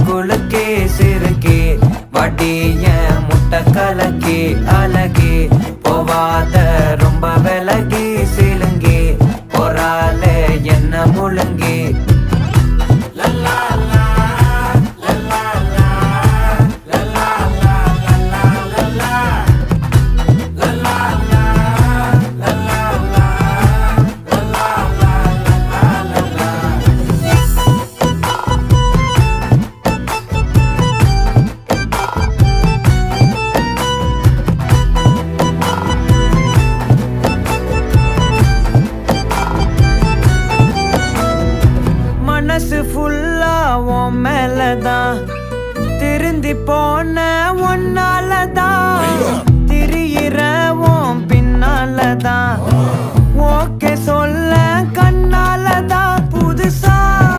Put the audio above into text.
குலுக்கே சிறுக்கே வடிய முட்டை கலக்கி அழகி போவாத ரொம்ப விலகி சிலுங்கி பொறாலே என்ன முழுங்கி மனசு ஃபுல்லா உன் மேலதான் திருந்தி போன ஒன்னாலதான் திரியிற உன் பின்னாலதான் ஓகே சொல்ல